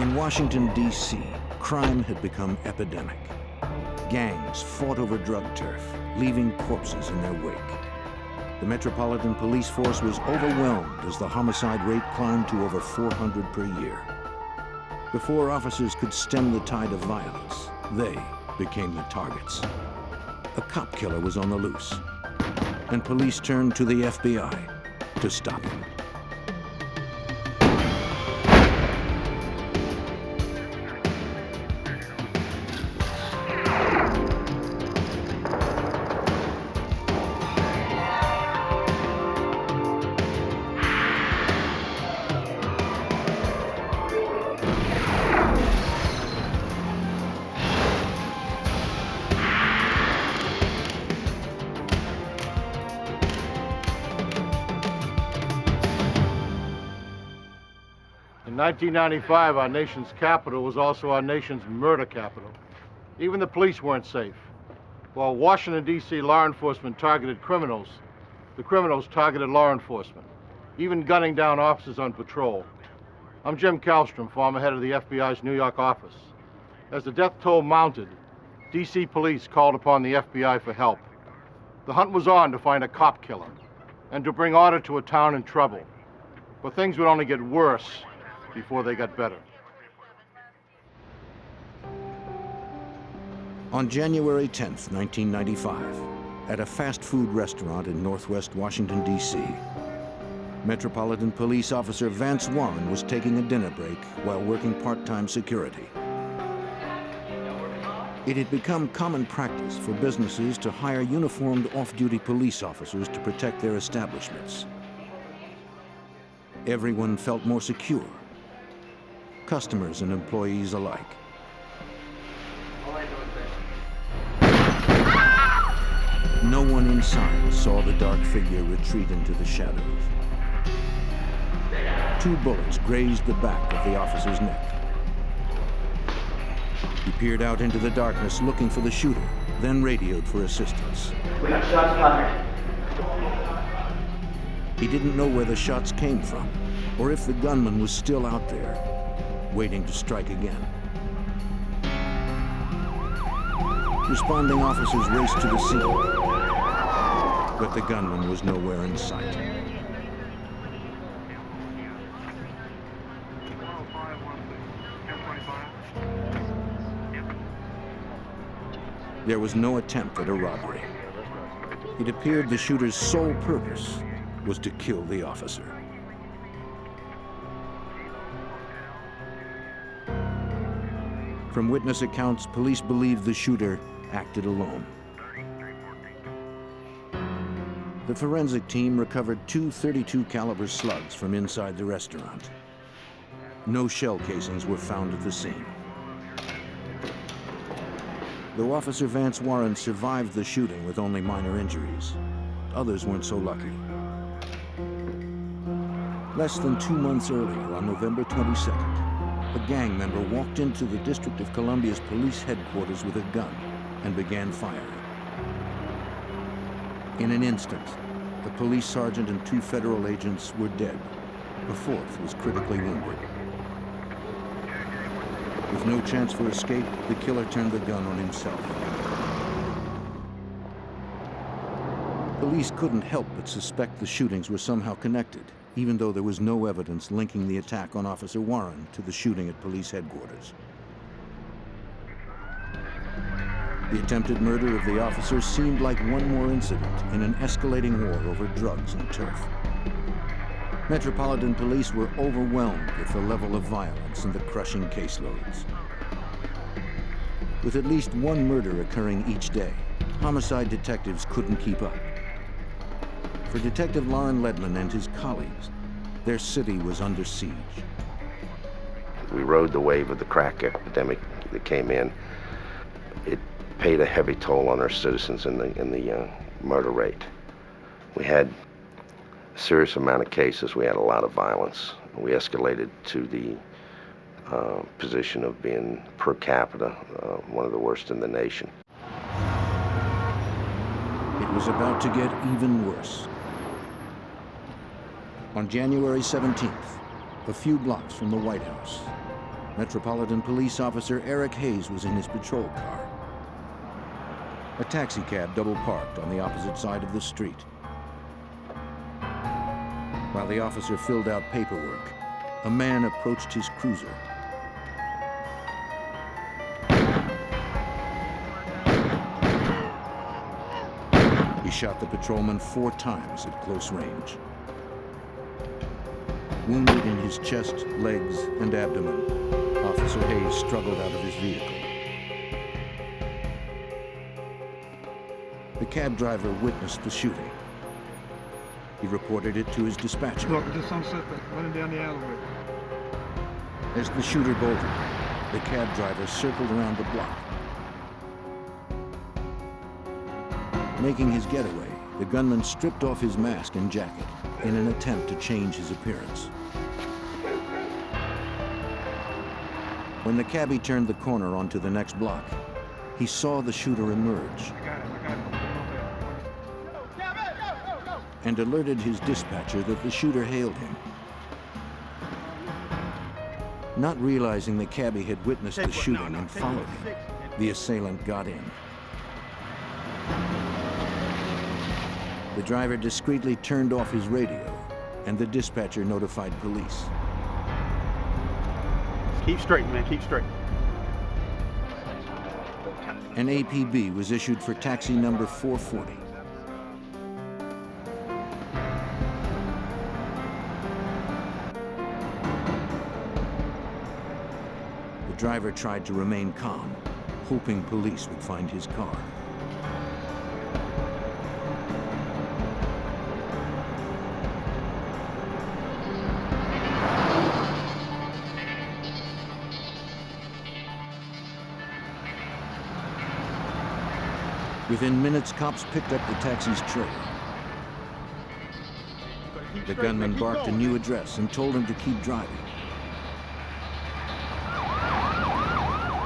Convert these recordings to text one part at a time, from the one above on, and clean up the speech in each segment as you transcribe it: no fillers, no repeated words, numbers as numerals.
In Washington, D.C., crime had become epidemic. Gangs fought over drug turf, leaving corpses in their wake. The Metropolitan Police Force was overwhelmed as the homicide rate climbed to over 400 per year. Before officers could stem the tide of violence, they became the targets. A cop killer was on the loose, and police turned to the FBI to stop him. In 1995, our nation's capital was also our nation's murder capital. Even the police weren't safe. While Washington, D.C. law enforcement targeted criminals, the criminals targeted law enforcement, even gunning down officers on patrol. I'm Jim Kallstrom, former head of the FBI's New York office. As the death toll mounted, D.C. police called upon the FBI for help. The hunt was on to find a cop killer and to bring order to a town in trouble. But things would only get worse before they got better. On January 10th, 1995, at a fast food restaurant in northwest Washington, D.C., Metropolitan Police Officer Vance Warren was taking a dinner break while working part-time security. It had become common practice for businesses to hire uniformed off-duty police officers to protect their establishments. Everyone felt more secure, customers and employees alike. No one inside saw the dark figure retreat into the shadows. 2 bullets grazed the back of the officer's neck. He peered out into the darkness looking for the shooter, then radioed for assistance. We got shots fired. He didn't know where the shots came from, or if the gunman was still out there, waiting to strike again. Responding officers raced to the scene, but the gunman was nowhere in sight. There was no attempt at a robbery. It appeared the shooter's sole purpose was to kill the officer. From witness accounts, police believe the shooter acted alone. The forensic team recovered 2 .32 caliber slugs from inside the restaurant. No shell casings were found at the scene. Though Officer Vance Warren survived the shooting with only minor injuries, others weren't so lucky. Less than 2 months earlier, on November 22nd, a gang member walked into the District of Columbia's police headquarters with a gun and began firing. In an instant, the police sergeant and 2 federal agents were dead. The 4th was critically wounded. With no chance for escape, the killer turned the gun on himself. Police couldn't help but suspect the shootings were somehow connected, even though there was no evidence linking the attack on Officer Warren to the shooting at police headquarters. The attempted murder of the officer seemed like one more incident in an escalating war over drugs and turf. Metropolitan Police were overwhelmed with the level of violence and the crushing caseloads. With at least 1 murder occurring each day, homicide detectives couldn't keep up. For Detective Loren Ledman and his colleagues, their city was under siege. We rode the wave of the crack epidemic that came in. It paid a heavy toll on our citizens in the murder rate. We had a serious amount of cases. We had a lot of violence. We escalated to the position of being, per capita, one of the worst in the nation. It was about to get even worse. On January 17th, a few blocks from the White House, Metropolitan Police Officer Eric Hayes was in his patrol car. A taxi cab double parked on the opposite side of the street. While the officer filled out paperwork, a man approached his cruiser. He shot the patrolman 4 times at close range. Wounded in his chest, legs, and abdomen, Officer Hayes struggled out of his vehicle. The cab driver witnessed the shooting. He reported it to his dispatcher. Look, just some suspect running down the alleyway. As the shooter bolted, the cab driver circled around the block. Making his getaway, the gunman stripped off his mask and jacket in an attempt to change his appearance. When the cabbie turned the corner onto the next block, he saw the shooter emerge and alerted his dispatcher that the shooter hailed him. Not realizing the cabbie had witnessed the shooting and followed him, the assailant got in. The driver discreetly turned off his radio, and the dispatcher notified police. Keep straight, man, keep straight. An APB was issued for taxi number 440. The driver tried to remain calm, hoping police would find his car. Within minutes, cops picked up the taxi's trailer. The gunman barked a new address and told him to keep driving.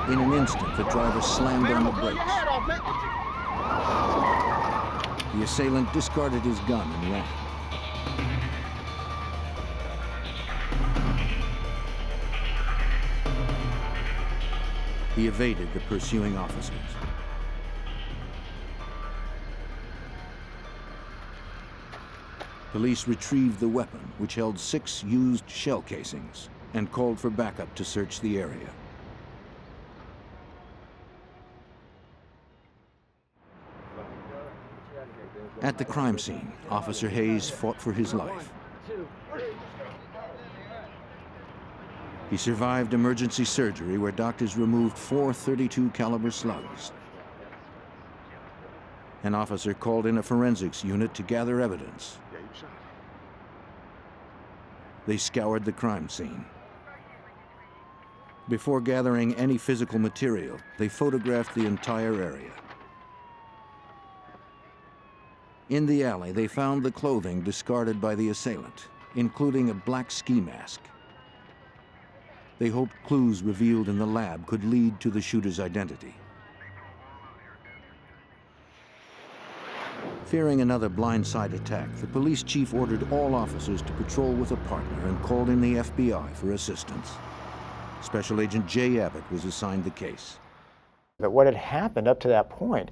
In an instant, the driver slammed on the brakes. The assailant discarded his gun and ran. He evaded the pursuing officers. Police retrieved the weapon, which held 6 used shell casings, and called for backup to search the area. At the crime scene, Officer Hayes fought for his life. He survived emergency surgery where doctors removed 4 .32 caliber slugs. An officer called in a forensics unit to gather evidence. They scoured the crime scene. Before gathering any physical material, they photographed the entire area. In the alley, they found the clothing discarded by the assailant, including a black ski mask. They hoped clues revealed in the lab could lead to the shooter's identity. Fearing another blindside attack, the police chief ordered all officers to patrol with a partner and called in the FBI for assistance. Special Agent Jay Abbott was assigned the case. But what had happened up to that point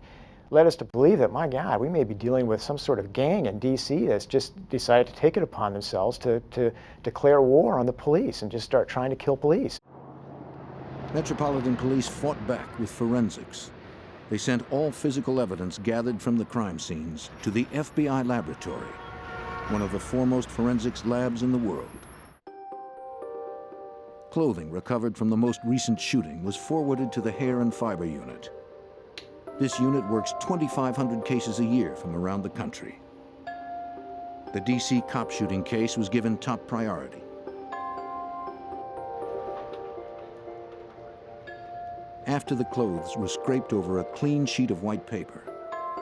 led us to believe that, my God, we may be dealing with some sort of gang in D.C. that's just decided to take it upon themselves to declare war on the police and just start trying to kill police. Metropolitan Police fought back with forensics. They sent all physical evidence gathered from the crime scenes to the FBI laboratory, one of the foremost forensics labs in the world. Clothing recovered from the most recent shooting was forwarded to the Hair and Fiber Unit. This unit works 2,500 cases a year from around the country. The DC cop shooting case was given top priority. After the clothes were scraped over a clean sheet of white paper,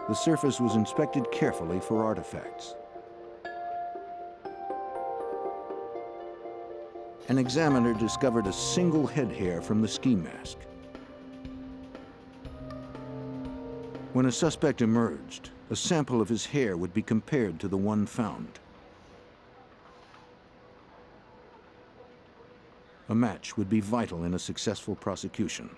the surface was inspected carefully for artifacts. An examiner discovered a single head hair from the ski mask. When a suspect emerged, a sample of his hair would be compared to the one found. A match would be vital in a successful prosecution.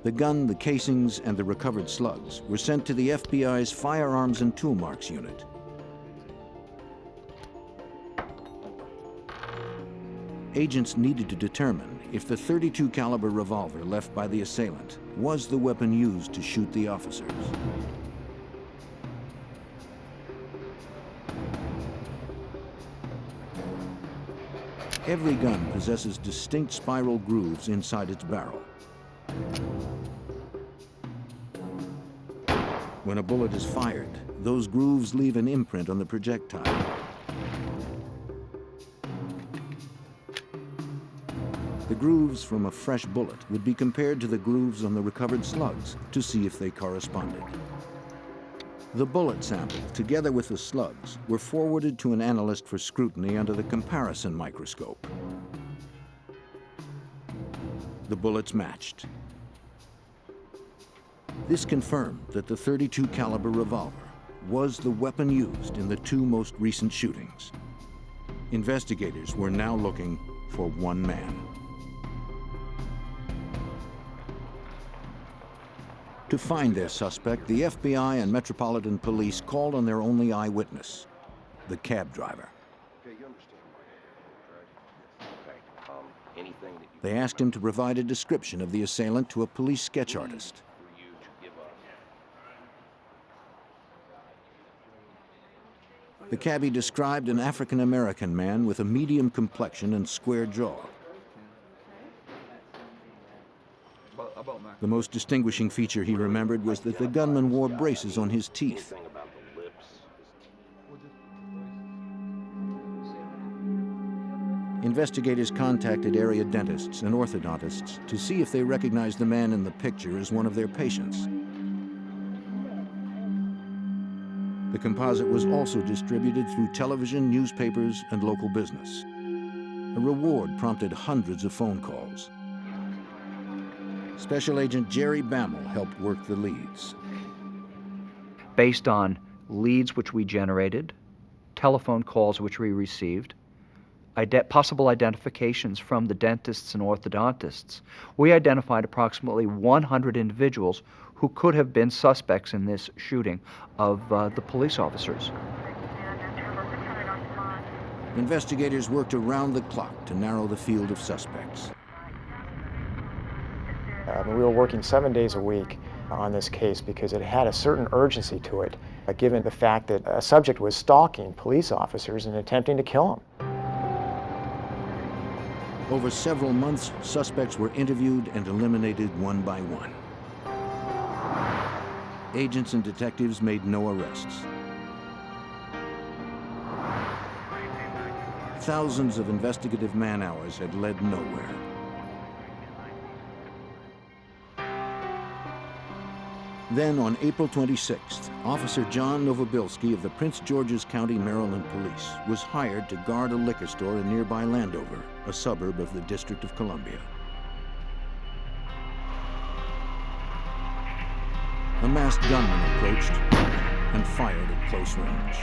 The gun, the casings, and the recovered slugs were sent to the FBI's Firearms and Tool Marks Unit. Agents needed to determine if the .32 caliber revolver left by the assailant was the weapon used to shoot the officers. Every gun possesses distinct spiral grooves inside its barrel. When a bullet is fired, those grooves leave an imprint on the projectile. The grooves from a fresh bullet would be compared to the grooves on the recovered slugs to see if they corresponded. The bullet sample, together with the slugs, were forwarded to an analyst for scrutiny under the comparison microscope. The bullets matched. This confirmed that the .32 caliber revolver was the weapon used in the two most recent shootings. Investigators were now looking for one man. To find their suspect, the FBI and Metropolitan Police called on their only eyewitness, the cab driver. They asked him to provide a description of the assailant to a police sketch artist. The cabbie described an African-American man with a medium complexion and square jaw. The most distinguishing feature he remembered was that the gunman wore braces on his teeth. Investigators contacted area dentists and orthodontists to see if they recognized the man in the picture as one of their patients. The composite was also distributed through television, newspapers, and local business. A reward prompted hundreds of phone calls. Special Agent Jerry Bammel helped work the leads. Based on leads which we generated, telephone calls which we received, possible identifications from the dentists and orthodontists, we identified approximately 100 individuals who could have been suspects in this shooting of the police officers. Investigators worked around the clock to narrow the field of suspects. We were working 7 days a week on this case because it had a certain urgency to it, given the fact that a subject was stalking police officers and attempting to kill them. Over several months, suspects were interviewed and eliminated one by one. Agents and detectives made no arrests. Thousands of investigative man-hours had led nowhere. Then, on April 26th, Officer John Novobilski of the Prince George's County, Maryland Police was hired to guard a liquor store in nearby Landover, a suburb of the District of Columbia. A masked gunman approached and fired at close range.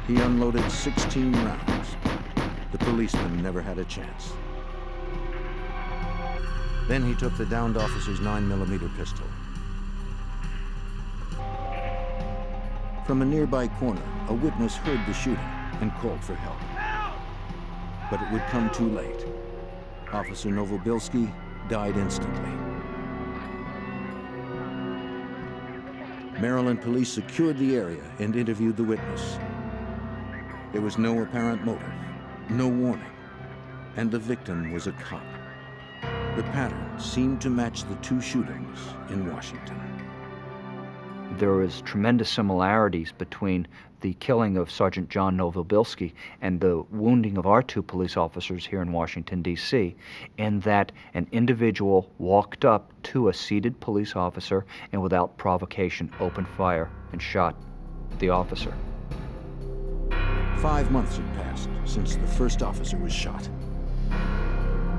He unloaded 16 rounds. The policeman never had a chance. Then he took the downed officer's 9mm pistol. From a nearby corner, a witness heard the shooting and called for help. But it would come too late. Officer Novobilski died instantly. Maryland police secured the area and interviewed the witness. There was no apparent motive, no warning, and the victim was a cop. The pattern seemed to match the two shootings in Washington. There was tremendous similarities between the killing of Sergeant John Novobilski and the wounding of our two police officers here in Washington, D.C., in that an individual walked up to a seated police officer and without provocation opened fire and shot the officer. 5 months had passed since the first officer was shot.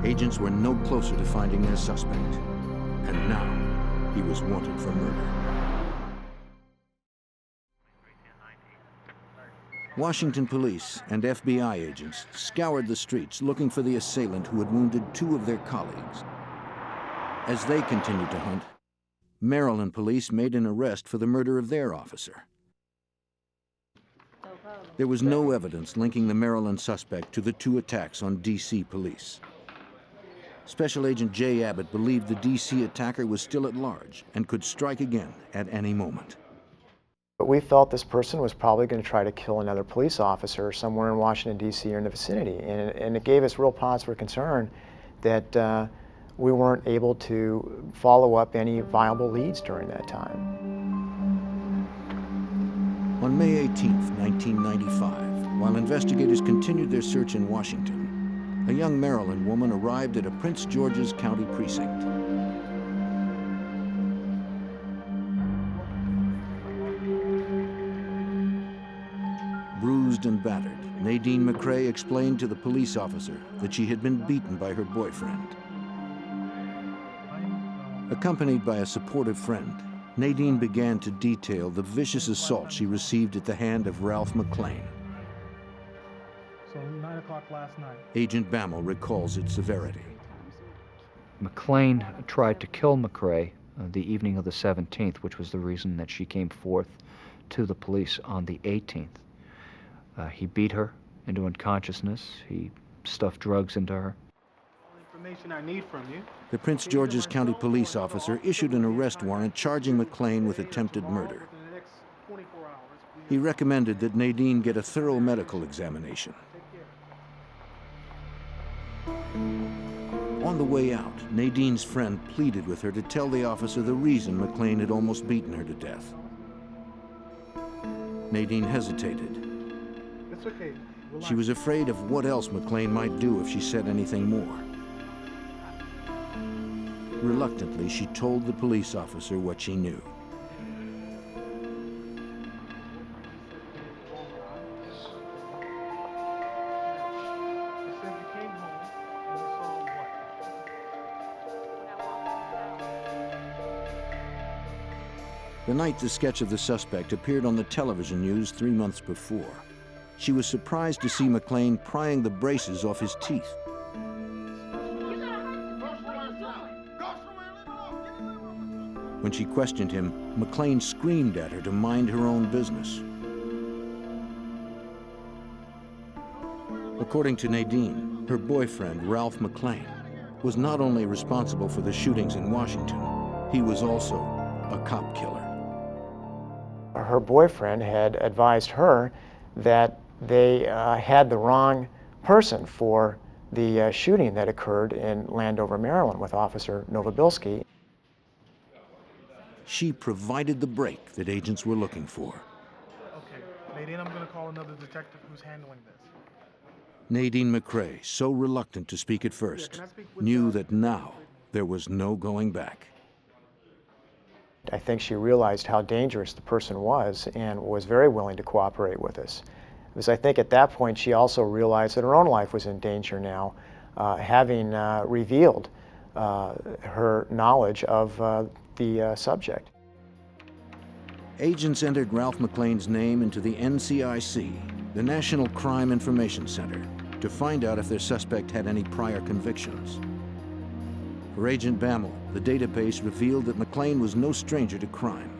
Agents were no closer to finding their suspect, and now he was wanted for murder. Washington police and FBI agents scoured the streets looking for the assailant who had wounded 2 of their colleagues. As they continued to hunt, Maryland police made an arrest for the murder of their officer. There was no evidence linking the Maryland suspect to the 2 attacks on D.C. police. Special Agent Jay Abbott believed the D.C. attacker was still at large and could strike again at any moment. But we felt this person was probably going to try to kill another police officer somewhere in Washington, D.C. or in the vicinity. And it gave us real pause for concern that we weren't able to follow up any viable leads during that time. On May 18, 1995, while investigators continued their search in Washington, a young Maryland woman arrived at a Prince George's County precinct. Bruised and battered, Nadine McCrae explained to the police officer that she had been beaten by her boyfriend. Accompanied by a supportive friend, Nadine began to detail the vicious assault she received at the hand of Ralph McLean. So 9 o'clock last night. Agent Bammel recalls its severity. McLean tried to kill McCrae the evening of the 17th, which was the reason that she came forth to the police on the 18th. He beat her into unconsciousness. He stuffed drugs into her. Information I need from you. The Prince George's County police officer issued an arrest warrant charging McLean with attempted murder. He recommended that Nadine get a thorough medical examination. On the way out, Nadine's friend pleaded with her to tell the officer the reason McLean had almost beaten her to death. Nadine hesitated. It's okay. She was afraid of what else McLean might do if she said anything more. Reluctantly, she told the police officer what she knew. The night the sketch of the suspect appeared on the television news 3 months before, she was surprised to see McLean prying the braces off his teeth. When she questioned him, McLean screamed at her to mind her own business. According to Nadine, her boyfriend, Ralph McLean, was not only responsible for the shootings in Washington, he was also a cop killer. Her boyfriend had advised her that they had the wrong person for the shooting that occurred in Landover, Maryland with Officer Novobilski. She provided the break that agents were looking for. Okay, Nadine, I'm going to call another detective who's handling this. Nadine McCrae, so reluctant to speak at first, knew that now there was no going back. I think she realized how dangerous the person was and was very willing to cooperate with us. Because I think at that point she also realized that her own life was in danger now, having revealed her knowledge of the subject. Agents entered Ralph McLean's name into the NCIC, the National Crime Information Center, to find out if their suspect had any prior convictions. For Agent Bammel, the database revealed that McLean was no stranger to crime.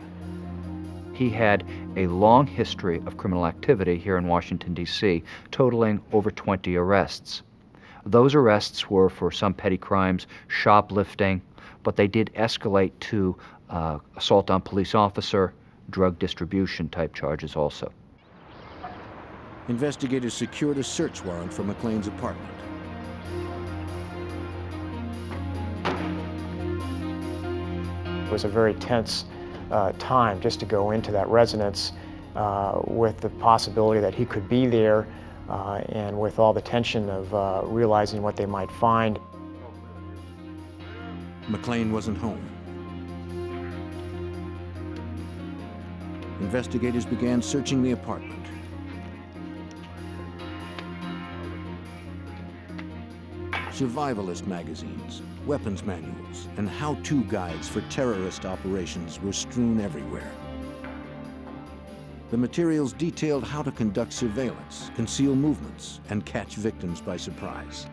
He had a long history of criminal activity here in Washington, D.C., totaling over 20 arrests. Those arrests were for some petty crimes, shoplifting, but they did escalate to assault on police officer, drug distribution type charges also. Investigators secured a search warrant for McLean's apartment. It was a very tense time just to go into that residence with the possibility that he could be there and with all the tension of realizing what they might find. McLean wasn't home. Investigators began searching the apartment. Survivalist magazines, weapons manuals, and how-to guides for terrorist operations were strewn everywhere. The materials detailed how to conduct surveillance, conceal movements, and catch victims by surprise.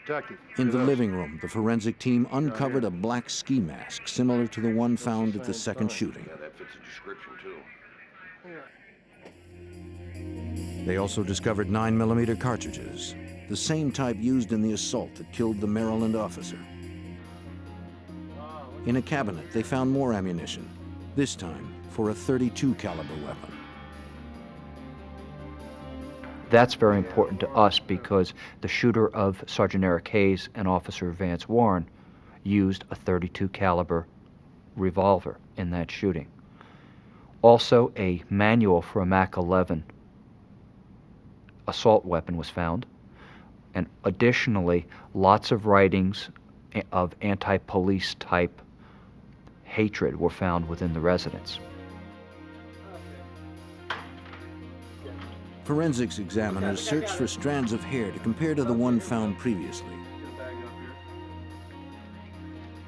Detective. In the living room, the forensic team uncovered a black ski mask similar to the one found at the second shooting. Yeah, that fits the description too. They also discovered 9mm cartridges, the same type used in the assault that killed the Maryland officer. In a cabinet, they found more ammunition, this time for a .32 caliber weapon. That's very important to us because the shooter of Sergeant Eric Hayes and Officer Vance Warren used a .32 caliber revolver in that shooting. Also, a manual for a MAC-11 assault weapon was found, and additionally, lots of writings of anti-police type hatred were found within the residence. Forensics examiners searched for strands of hair to compare to the one found previously.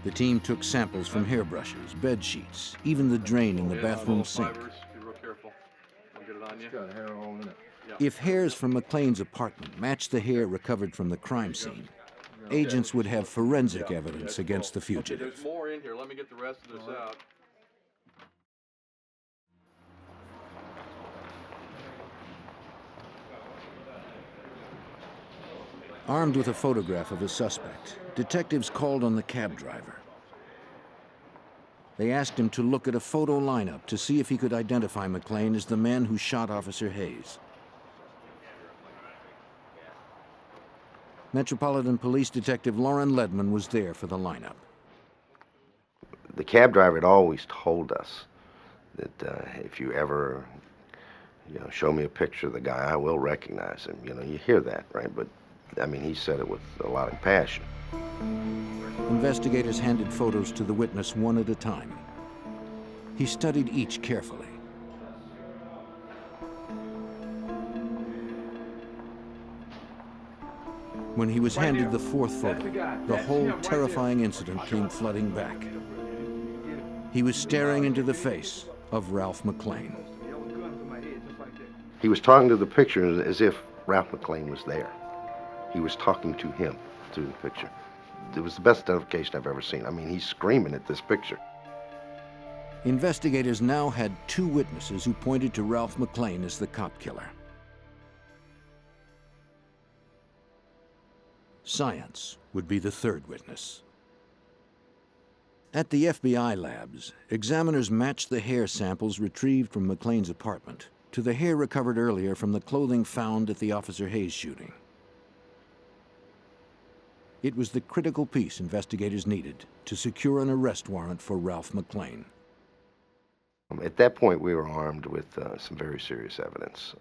The team took samples from hairbrushes, bed sheets, even the drain in the bathroom sink. If hairs from McLean's apartment matched the hair recovered from the crime scene, agents would have forensic evidence against the fugitive. There's more in here. Let me get the rest of this out. Armed with a photograph of a suspect, detectives called on the cab driver. They asked him to look at a photo lineup to see if he could identify McLean as the man who shot Officer Hayes. Metropolitan Police Detective Lauren Ledman was there for the lineup. The cab driver had always told us that if you ever, show me a picture of the guy, I will recognize him. You hear that, right? But I mean, he said it with a lot of passion. Investigators handed photos to the witness one at a time. He studied each carefully. When he was handed the fourth photo, the whole terrifying incident came flooding back. He was staring into the face of Ralph McLean. He was talking to the picture as if Ralph McLean was there. He was talking to him through the picture. It was the best identification I've ever seen. I mean, he's screaming at this picture. Investigators now had two witnesses who pointed to Ralph McLean as the cop killer. Science would be the third witness. At the FBI labs, examiners matched the hair samples retrieved from McLean's apartment to the hair recovered earlier from the clothing found at the Officer Hayes shooting. It was the critical piece investigators needed to secure an arrest warrant for Ralph McLean. At that point, we were armed with some very serious evidence.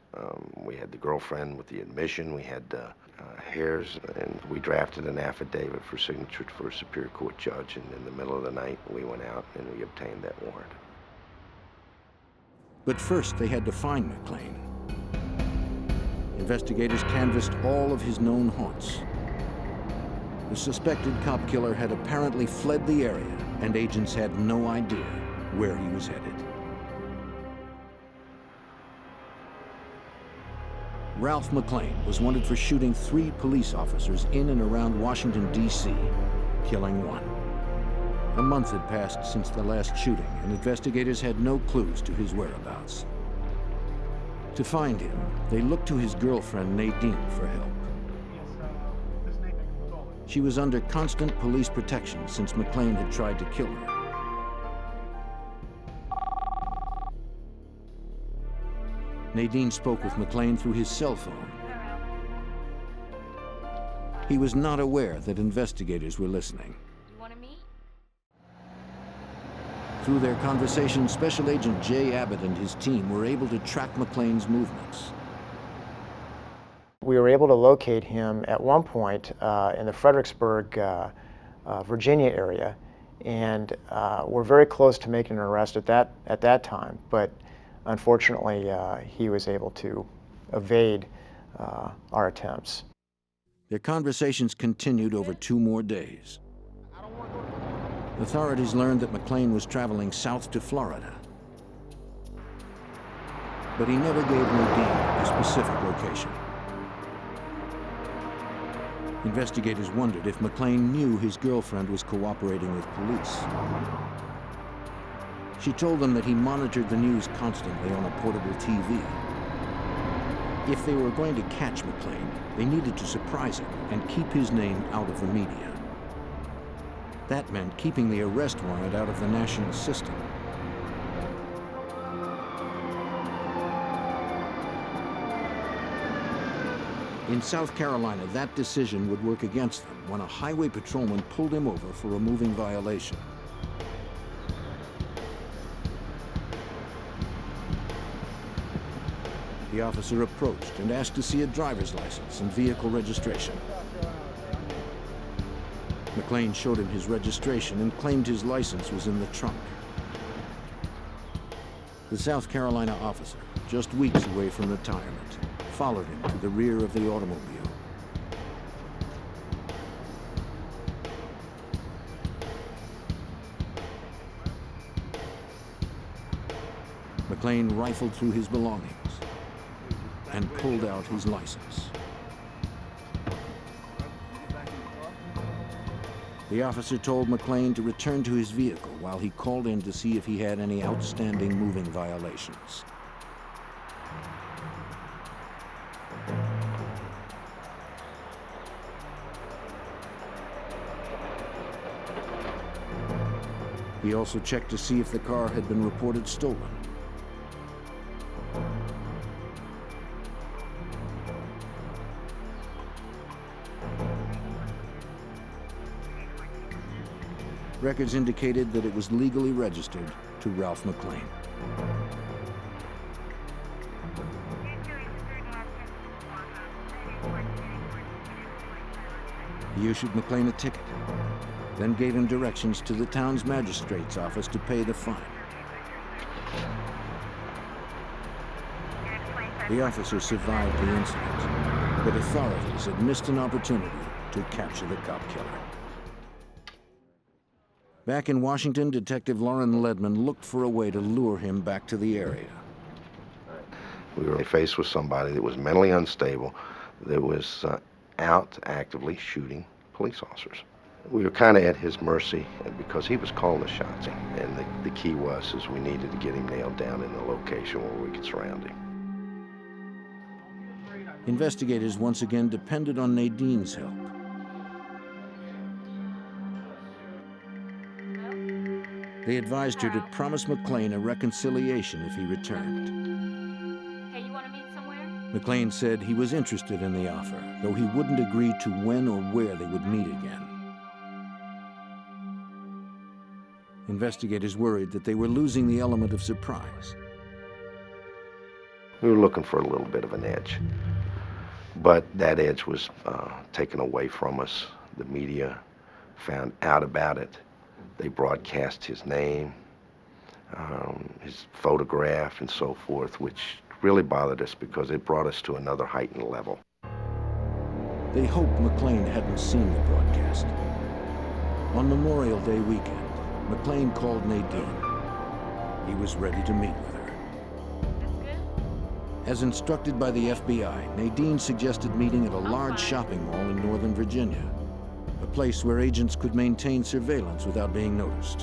We had the girlfriend with the admission, we had hairs, and we drafted an affidavit for signature for a Superior Court judge, and in the middle of the night, we went out and we obtained that warrant. But first, they had to find McLean. Investigators canvassed all of his known haunts. The suspected cop killer had apparently fled the area, and agents had no idea where he was headed. Ralph McLean was wanted for shooting 3 police officers in and around Washington, D.C., killing 1. A month had passed since the last shooting, and investigators had no clues to his whereabouts. To find him, they looked to his girlfriend, Nadine, for help. She was under constant police protection since McLean had tried to kill her. Nadine spoke with McLean through his cell phone. He was not aware that investigators were listening. You want to meet? Through their conversation, Special Agent Jay Abbott and his team were able to track McLean's movements. We were able to locate him at one point in the Fredericksburg, Virginia area, and we're very close to making an arrest at that time. But unfortunately, he was able to evade our attempts. Their conversations continued over 2 more days. Authorities learned that McLean was traveling south to Florida. But he never gave Nadine a specific location. Investigators wondered if McLean knew his girlfriend was cooperating with police. She told them that he monitored the news constantly on a portable TV. If they were going to catch McLean, they needed to surprise him and keep his name out of the media. That meant keeping the arrest warrant out of the national system. In South Carolina, that decision would work against them when a highway patrolman pulled him over for a moving violation. The officer approached and asked to see a driver's license and vehicle registration. McLean showed him his registration and claimed his license was in the trunk. The South Carolina officer, just weeks away from retirement, followed him to the rear of the automobile. McLean rifled through his belongings and pulled out his license. The officer told McLean to return to his vehicle while he called in to see if he had any outstanding moving violations. He also checked to see if the car had been reported stolen. Records indicated that it was legally registered to Ralph McLean. He issued McLean a ticket, then gave him directions to the town's magistrate's office to pay the fine. The officer survived the incident, but authorities had missed an opportunity to capture the cop killer. Back in Washington, Detective Lauren Ledman looked for a way to lure him back to the area. We were faced with somebody that was mentally unstable, that was out actively shooting police officers. We were kind of at his mercy because he was calling the shots. And the key was we needed to get him nailed down in a location where we could surround him. Investigators once again depended on Nadine's help. They advised her to promise McLean a reconciliation if he returned. Hey, you want to meet somewhere? McLean said he was interested in the offer, though he wouldn't agree to when or where they would meet again. Investigators worried that they were losing the element of surprise. We were looking for a little bit of an edge, but that edge was taken away from us. The media found out about it. They broadcast his name, his photograph, and so forth, which really bothered us because it brought us to another heightened level. They hoped McLean hadn't seen the broadcast. On Memorial Day weekend, McLean called Nadine. He was ready to meet with her. As instructed by the FBI, Nadine suggested meeting at a large shopping mall in Northern Virginia, a place where agents could maintain surveillance without being noticed.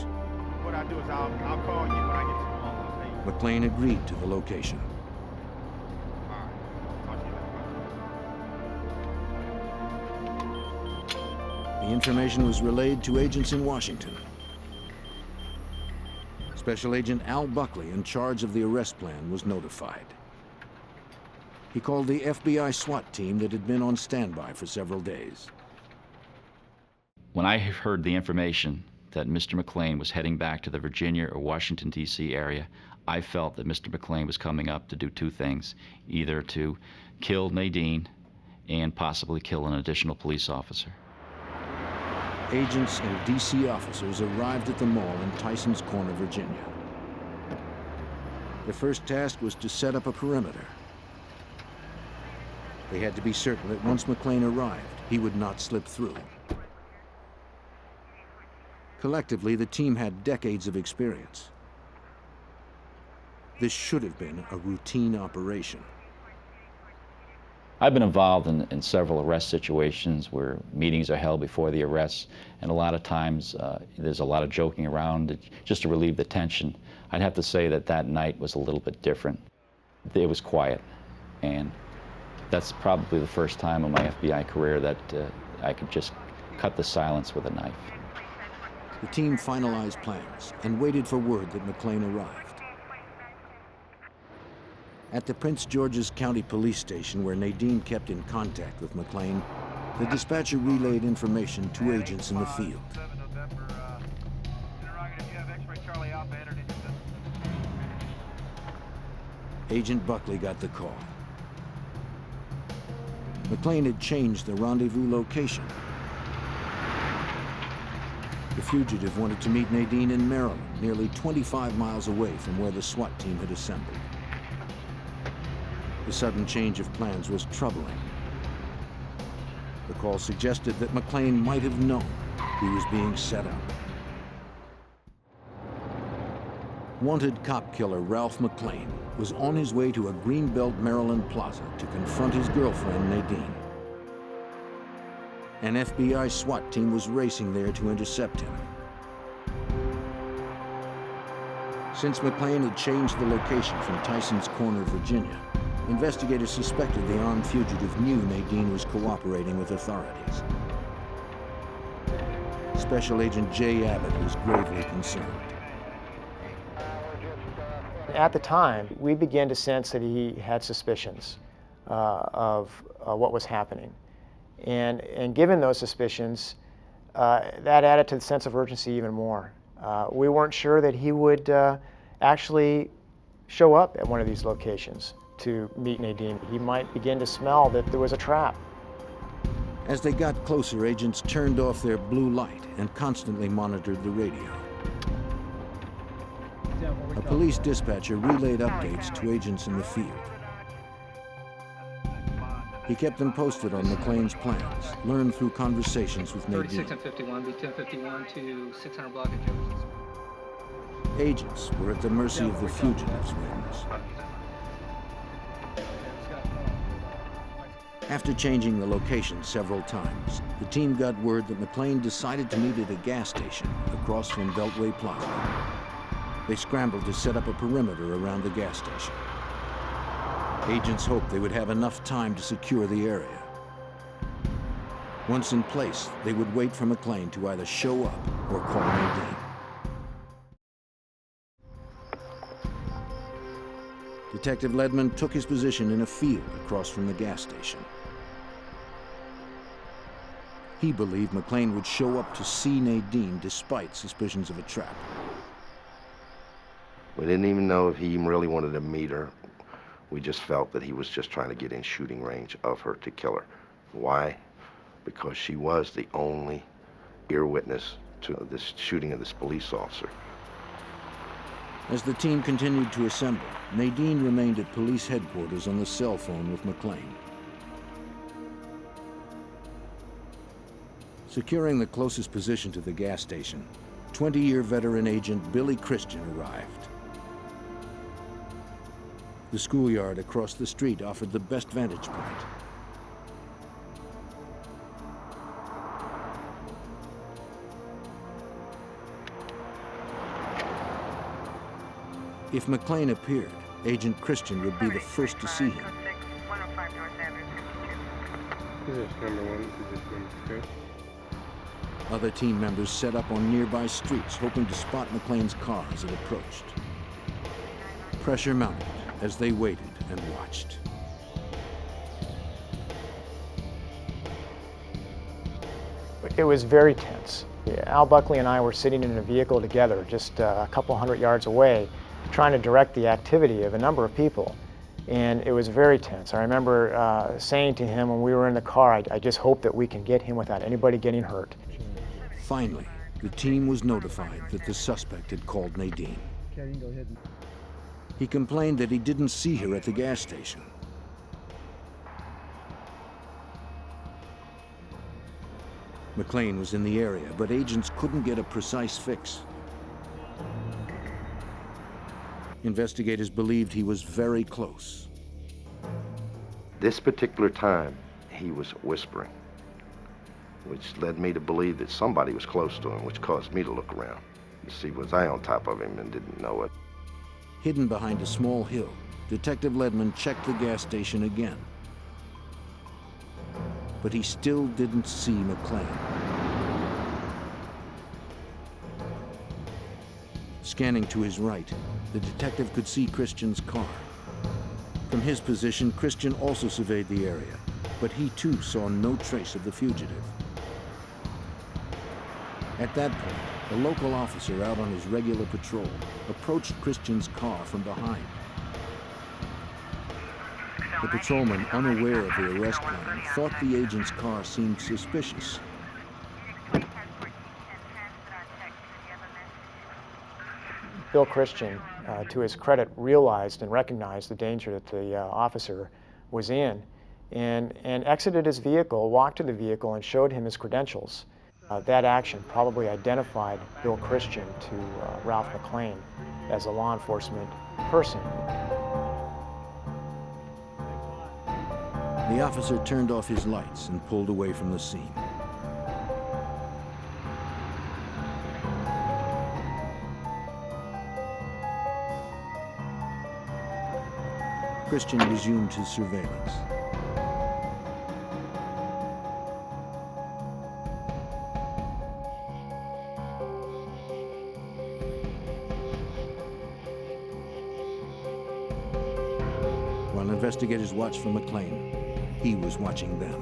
What I'll do is I'll call you when I get to the mall. Okay? McLean agreed to the location. All right. Talk to you later. The information was relayed to agents in Washington. Special Agent Al Buckley, in charge of the arrest plan, was notified. He called the FBI SWAT team that had been on standby for several days. When I heard the information that Mr. McLean was heading back to the Virginia or Washington, D.C. area, I felt that Mr. McLean was coming up to do two things, either to kill Nadine and possibly kill an additional police officer. Agents and D.C. officers arrived at the mall in Tysons Corner, Virginia. Their first task was to set up a perimeter. They had to be certain that once McLean arrived, he would not slip through. Collectively, the team had decades of experience. This should have been a routine operation. I've been involved in several arrest situations where meetings are held before the arrests, and a lot of times there's a lot of joking around just to relieve the tension. I'd have to say that that night was a little bit different. It was quiet, and that's probably the first time in my FBI career that I could just cut the silence with a knife. The team finalized plans and waited for word that McLean arrived. At the Prince George's County Police Station, where Nadine kept in contact with McLean, the dispatcher relayed information to agents in the field. Agent Buckley got the call. McLean had changed the rendezvous location. The fugitive wanted to meet Nadine in Maryland, nearly 25 miles away from where the SWAT team had assembled. The sudden change of plans was troubling. The call suggested that McLean might have known he was being set up. Wanted cop killer Ralph McLean was on his way to a Greenbelt, Maryland plaza to confront his girlfriend, Nadine. An FBI SWAT team was racing there to intercept him. Since McLean had changed the location from Tyson's Corner, Virginia, investigators suspected the armed fugitive knew Nadine was cooperating with authorities. Special Agent Jay Abbott was gravely concerned. At the time, we began to sense that he had suspicions of what was happening. And given those suspicions, that added to the sense of urgency even more. We weren't sure that he would actually show up at one of these locations to meet Nadine. He might begin to smell that there was a trap. As they got closer, agents turned off their blue light and constantly monitored the radio. A police dispatcher relayed updates to agents in the field. He kept them posted on McLean's plans, learned through conversations with Nadine. 36 and 51, be 1051 to 600 block of Jefferson. Agents were at the mercy of the fugitive's whims. After changing the location several times, the team got word that McLean decided to meet at a gas station across from Beltway Plaza. They scrambled to set up a perimeter around the gas station. Agents hoped they would have enough time to secure the area. Once in place, they would wait for McLean to either show up or call Nadine. Detective Ledman took his position in a field across from the gas station. He believed McLean would show up to see Nadine despite suspicions of a trap. We didn't even know if he even really wanted to meet her. We just felt that he was just trying to get in shooting range of her to kill her. Why? Because she was the only ear witness to this shooting of this police officer. As the team continued to assemble, Nadine remained at police headquarters on the cell phone with McLean. Securing the closest position to the gas station, 20-year veteran agent Billy Christian arrived. The schoolyard across the street offered the best vantage point. If McLean appeared, Agent Christian would be the first to see him. Other team members set up on nearby streets, hoping to spot McLean's car as it approached. Pressure mounted as they waited and watched. It was very tense. Al Buckley and I were sitting in a vehicle together just a couple hundred yards away, trying to direct the activity of a number of people. And it was very tense. I remember saying to him when we were in the car, I just hope that we can get him without anybody getting hurt. Finally, the team was notified that the suspect had called Nadine. He complained that he didn't see her at the gas station. McLean was in the area, but agents couldn't get a precise fix. Investigators believed he was very close. This particular time, he was whispering, which led me to believe that somebody was close to him, which caused me to look around. You see, was I on top of him and didn't know it? Hidden behind a small hill, Detective Ledman checked the gas station again. But he still didn't see McLean. Scanning to his right, the detective could see Christian's car. From his position, Christian also surveyed the area, but he too saw no trace of the fugitive. At that point, a local officer out on his regular patrol approached Christian's car from behind. The patrolman, unaware of the arrest plan, thought the agent's car seemed suspicious. Bill Christian, to his credit, realized and recognized the danger that the officer was in and exited his vehicle, walked to the vehicle, and showed him his credentials. That action probably identified Bill Christian to Ralph McLean as a law enforcement person. The officer turned off his lights and pulled away from the scene. Christian resumed his surveillance. While investigators watched for McLean, he was watching them.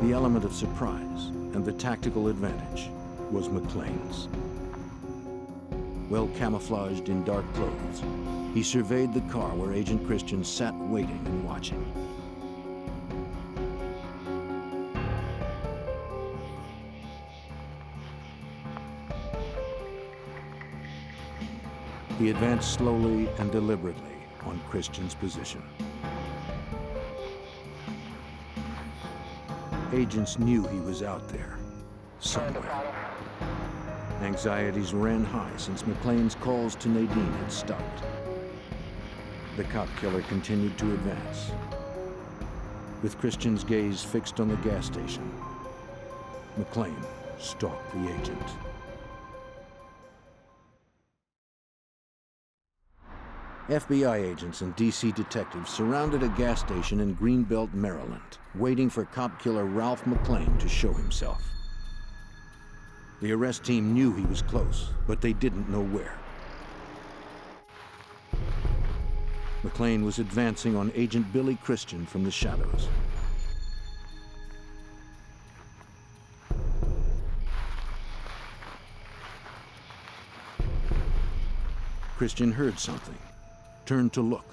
The element of surprise and the tactical advantage was McLean's. Well camouflaged in dark clothes, he surveyed the car where Agent Christian sat waiting and watching. He advanced slowly and deliberately on Christian's position. Agents knew he was out there, somewhere. Anxieties ran high since McLean's calls to Nadine had stopped. The cop killer continued to advance. With Christian's gaze fixed on the gas station, McLean stalked the agent. FBI agents and DC detectives surrounded a gas station in Greenbelt, Maryland, waiting for cop killer Ralph McLean to show himself. The arrest team knew he was close, but they didn't know where. McLean was advancing on Agent Billy Christian from the shadows. Christian heard something, turned to look,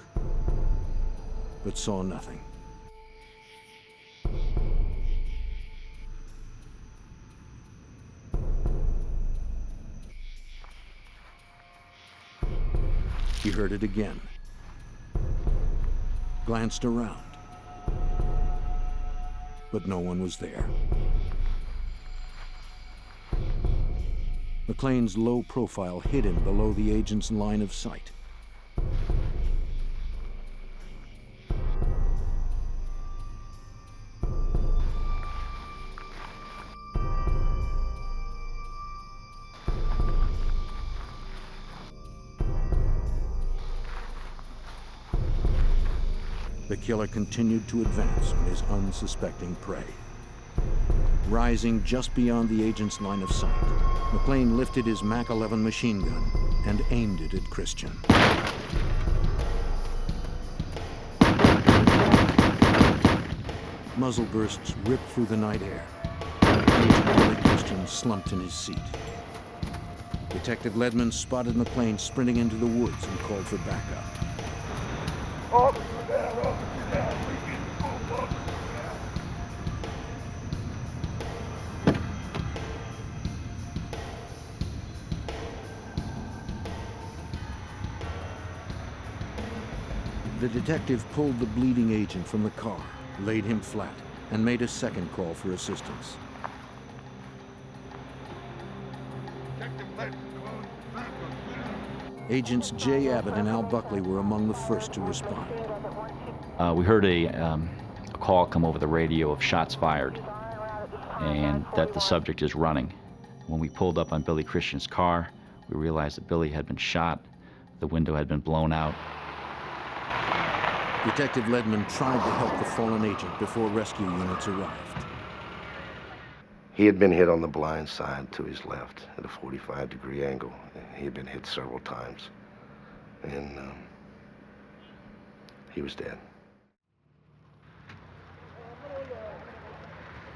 but saw nothing. He heard it again, glanced around, but no one was there. McLean's low profile hid him below the agent's line of sight. The killer continued to advance on his unsuspecting prey. Rising just beyond the agent's line of sight, McLean lifted his Mac 11 machine gun and aimed it at Christian. Muzzle bursts ripped through the night air. Agent Billy Christian slumped in his seat. Detective Ledman spotted McLean sprinting into the woods and called for backup. The detective pulled the bleeding agent from the car, laid him flat, and made a second call for assistance. Agents Jay Abbott and Al Buckley were among the first to respond. We heard a call come over the radio of shots fired, and that the subject is running. When we pulled up on Billy Christian's car, we realized that Billy had been shot. The window had been blown out. Detective Ledman tried to help the fallen agent before rescue units arrived. He had been hit on the blind side to his left at a 45-degree angle. He had been hit several times, and he was dead.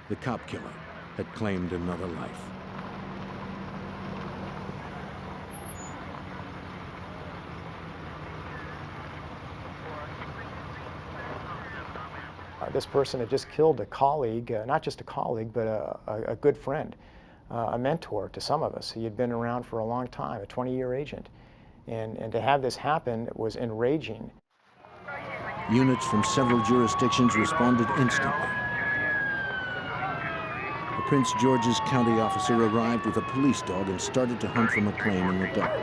The cop killer had claimed another life. This person had just killed a colleague, not just a colleague, but a good friend, a mentor to some of us. He had been around for a long time, a 20-year agent. And to have this happen was enraging. Units from several jurisdictions responded instantly. A Prince George's County officer arrived with a police dog and started to hunt for McLean in the dark.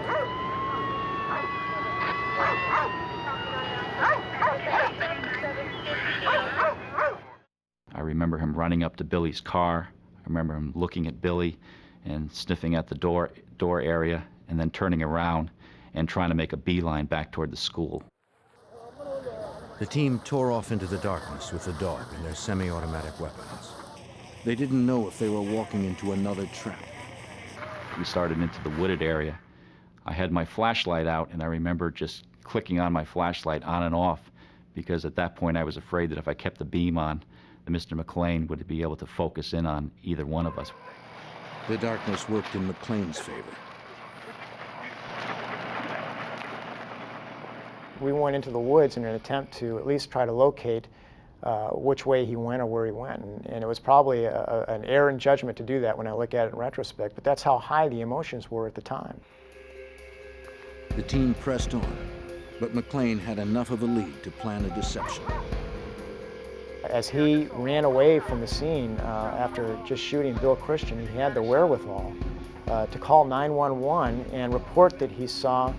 I remember him running up to Billy's car. I remember him looking at Billy and sniffing at the door area, and then turning around and trying to make a beeline back toward the school. The team tore off into the darkness with the dog and their semi-automatic weapons. They didn't know if they were walking into another trap. We started into the wooded area. I had my flashlight out, and I remember just clicking on my flashlight on and off, because at that point I was afraid that if I kept the beam on, that Mr. McLean would be able to focus in on either one of us. The darkness worked in McLean's favor. We went into the woods in an attempt to at least try to locate which way he went or where he went. And it was probably an error in judgment to do that when I look at it in retrospect, but that's how high the emotions were at the time. The team pressed on, but McLean had enough of a lead to plan a deception. As he ran away from the scene after just shooting Bill Christian, he had the wherewithal to call 911 and report that he saw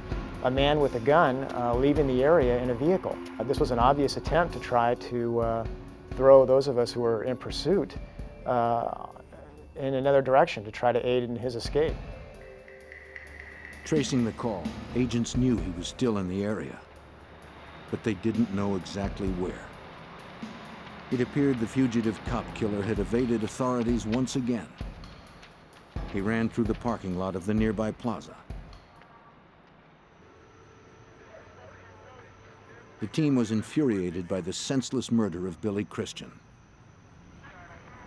a man with a gun leaving the area in a vehicle. This was an obvious attempt to try to throw those of us who were in pursuit in another direction, to try to aid in his escape. Tracing the call, agents knew he was still in the area, but they didn't know exactly where. It appeared the fugitive cop killer had evaded authorities once again. He ran through the parking lot of the nearby plaza. The team was infuriated by the senseless murder of Billy Christian.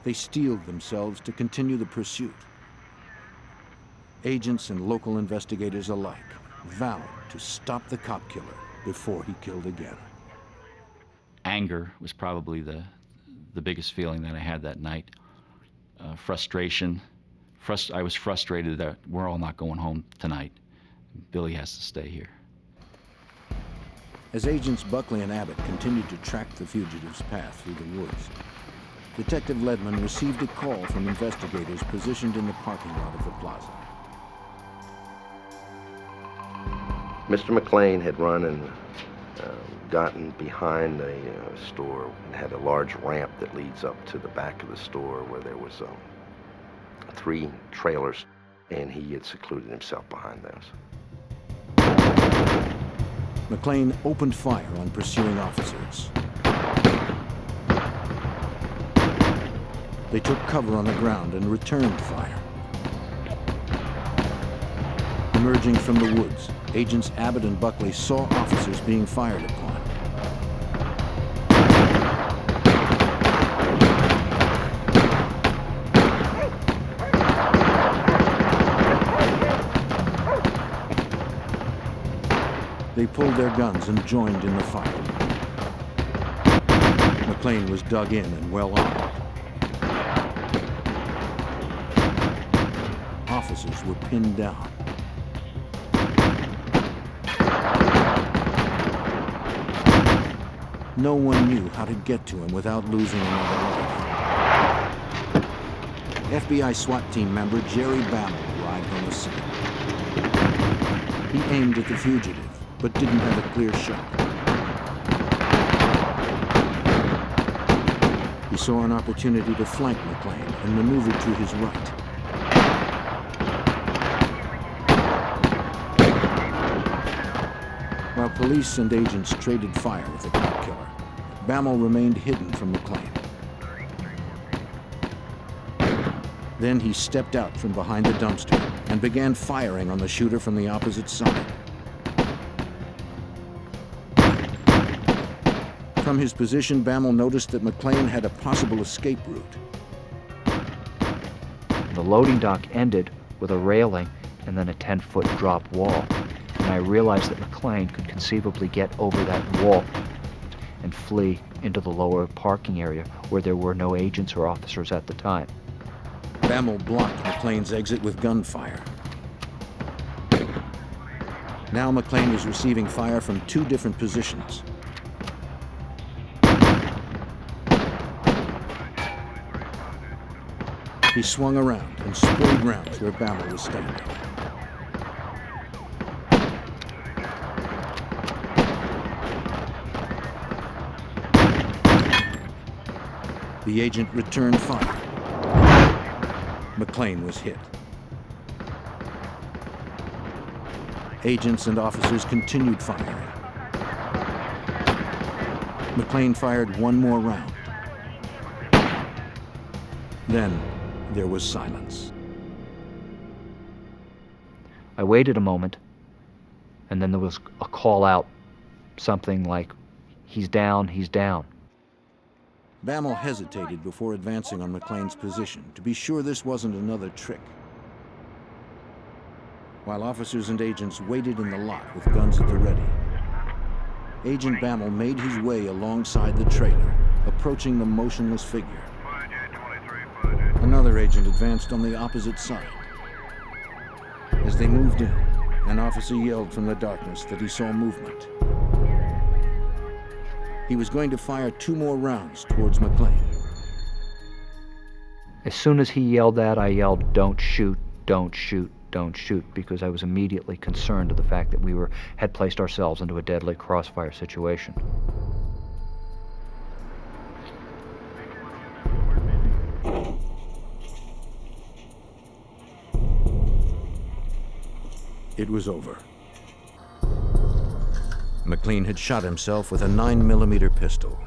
They steeled themselves to continue the pursuit. Agents and local investigators alike vowed to stop the cop killer before he killed again. Anger was probably the biggest feeling that I had that night. Frustration. I was frustrated that we're all not going home tonight. Billy has to stay here. As agents Buckley and Abbott continued to track the fugitive's path through the woods, Detective Ledman received a call from investigators positioned in the parking lot of the plaza. Mr. McLean had run and gotten behind a store and had a large ramp that leads up to the back of the store where there was 3 trailers, and he had secluded himself behind those. McLean opened fire on pursuing officers. They took cover on the ground and returned fire. Emerging from the woods, agents Abbott and Buckley saw officers being fired upon. They pulled their guns and joined in the fight. McLean was dug in and well armed. Officers were pinned down. No one knew how to get to him without losing another life. FBI SWAT team member Jerry Bammel arrived on the scene. He aimed at the fugitive, but didn't have a clear shot. He saw an opportunity to flank McLean and maneuvered to his right. While police and agents traded fire with the cop killer, Bammel remained hidden from McLean. Then he stepped out from behind the dumpster and began firing on the shooter from the opposite side. From his position, Bammel noticed that McLean had a possible escape route. The loading dock ended with a railing and then a 10-foot drop wall. And I realized that McLean could conceivably get over that wall and flee into the lower parking area where there were no agents or officers at the time. Bammel blocked McLean's exit with gunfire. Now McLean was receiving fire from two different positions. He swung around and sprayed rounds where Bammel was standing. The agent returned fire. McLean was hit. Agents and officers continued firing. McLean fired one more round. Then there was silence. I waited a moment, and then there was a call out, something like, "He's down, he's down." Bammel hesitated before advancing on McLean's position to be sure this wasn't another trick. While officers and agents waited in the lot with guns at the ready, Agent Bammel made his way alongside the trailer, approaching the motionless figure. Another agent advanced on the opposite side. As they moved in, an officer yelled from the darkness that he saw movement. He was going to fire two more rounds towards McLean. As soon as he yelled that, I yelled, "Don't shoot, don't shoot, don't shoot," because I was immediately concerned of the fact that we had placed ourselves into a deadly crossfire situation. It was over. McLean had shot himself with a 9mm pistol,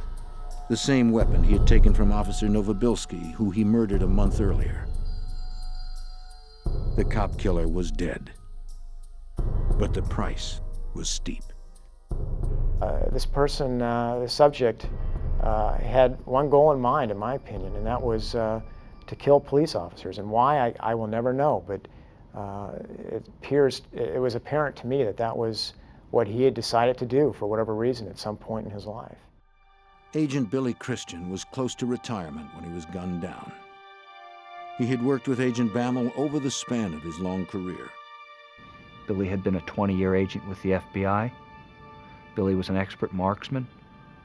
the same weapon he had taken from Officer Novobilski, who he murdered a month earlier. The cop killer was dead, but the price was steep. This person, the subject, had one goal in mind, in my opinion, and that was to kill police officers. And why, I will never know, but it was apparent to me that that was what he had decided to do for whatever reason at some point in his life. Agent Billy Christian was close to retirement when he was gunned down. He had worked with Agent Bammel over the span of his long career. Billy had been a 20-year agent with the FBI. Billy was an expert marksman,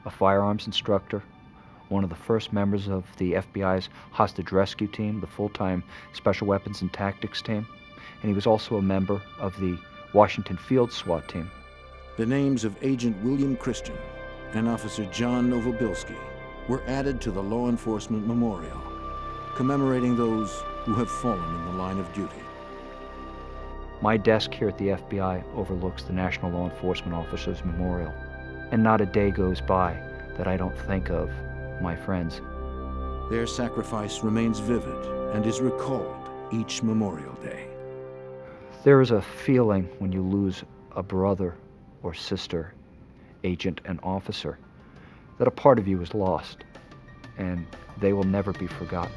a firearms instructor, one of the first members of the FBI's hostage rescue team, the full-time Special Weapons and Tactics team, and he was also a member of the Washington Field SWAT team. The names of Agent William Christian and Officer John Novobilski were added to the Law Enforcement Memorial, commemorating those who have fallen in the line of duty. My desk here at the FBI overlooks the National Law Enforcement Officers Memorial, and not a day goes by that I don't think of my friends. Their sacrifice remains vivid and is recalled each Memorial Day. There is a feeling when you lose a brother or sister, agent and officer, that a part of you is lost, and they will never be forgotten.